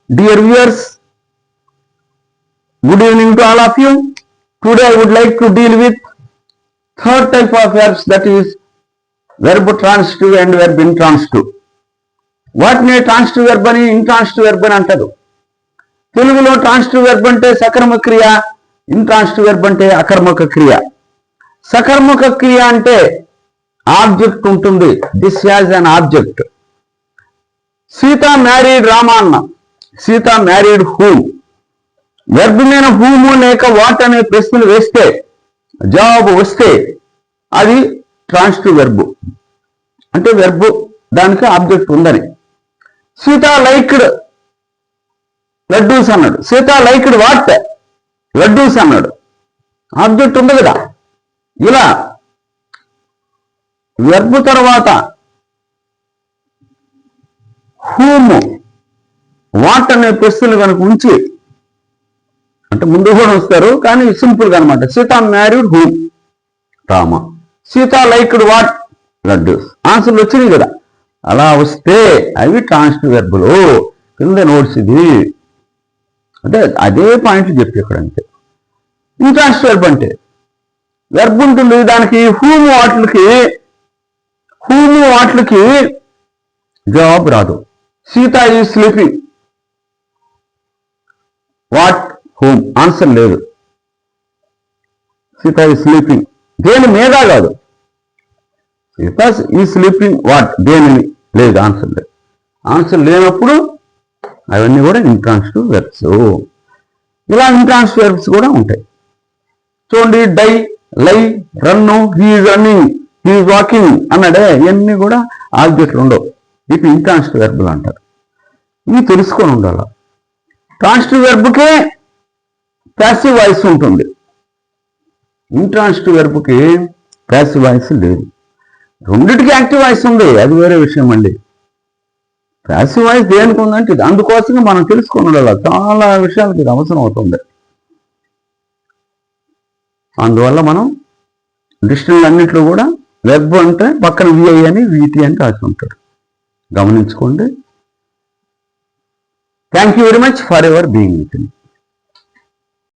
Dear viewers, good evening to all of you. Today I would like to deal with third type of verbs, that is verb transitive and verb intransitive. వాటిని transitive verb అని intransitive verb అని అంటారు. తెలుగులో transitive verb అంటే సకర్మక క్రియ, intransitive verb అంటే అకర్మక క్రియ. సకర్మక క్రియ అంటే ఆబ్జెక్ట్ ఉంటుంది. This has an object. Sita married Rama అన్న. Sita married whom. వెర్బ్ మీద హూము లేక వాట్ అనే ప్రశ్నలు వేస్తే జవాబు వస్తే అది ట్రాన్సిటివ్ వెర్బ్. అంటే వెర్బ్ దానికి ఆబ్జెక్ట్ ఉందని. సీత లైక్డ్ లడ్డూస్ అన్నాడు. Sita liked what? లడ్డూస్ అన్నాడు. ఆబ్జెక్ట్ ఉంది కదా. ఇలా వెర్బ్ తర్వాత హూము వాట్ అనే ప్రశ్నలు కనుక ఉంచి, అంటే ముందు కూడా వస్తారు కానీ సింపుల్ గా అనమాట. Sita married whom Rama. Sita liked what? Laddoos. ఆన్సర్లు వచ్చినాయి కదా. అలా వస్తే అవి ట్రాన్సిటివ్ వెర్బులు. కింద నోట్స్ ఇది. అంటే అదే పాయింట్లు చెప్పి ఇక్కడ అంతే. ఇంట్రాన్సిటివ్ వెర్బ్ అంటే వెర్బ్ ఉంటుంది, దానికి హూము వాట్లకి జవాబు రాదు. Sita is sleeping what? Whom. Answer లేదు. సీత ఈజ్ స్లీపింగ్ దేని మీద కాదు. Sita is sleeping what? దేనిని లేదు. ఆన్సర్ లేదు. ఆన్సర్ లేనప్పుడు అవన్నీ కూడా ఇంట్రాన్సిటివ్ వెర్బ్స్. ఇలా ఇంట్రాన్సిటివ్ వెర్బ్స్ కూడా ఉంటాయి. చూడండి, die, lie, run, he is running, he is walking అన్నాడే, ఇవన్నీ కూడా ఆబ్జెక్ట్లు ఉండవు. ఇవి ఇంట్రాన్సిటివ్ వెర్బులు అంటారు. ఇవి తెలుసుకొని ఉండాలి. ట్రాన్సిటివ్ వెర్బ్కే ప్యాసివ్ వాయిస్ ఉంటుంది. ఇంట్రాన్సిటివ్ వెర్బ్కి ప్యాసివ్ వాయిస్ లేదు. రెండిటికి యాక్టివ్ వాయిస్ ఉంది, అది వేరే విషయం అండి. ప్యాసివ్ వాయిస్ దేనికి ఉందంటే ఇది. అందుకోసమే మనం తెలుసుకొని ఉండాలి. చాలా విషయాలకి ఇది అవసరం అవుతుంది. అందువల్ల మనం డిక్షనరీ అన్నింటిలో కూడా వెర్బ్ అంటే పక్కన విఐ అని విటి అని రాసి ఉంటాడు. గమనించుకోండి. Thank you very much for ever being with me.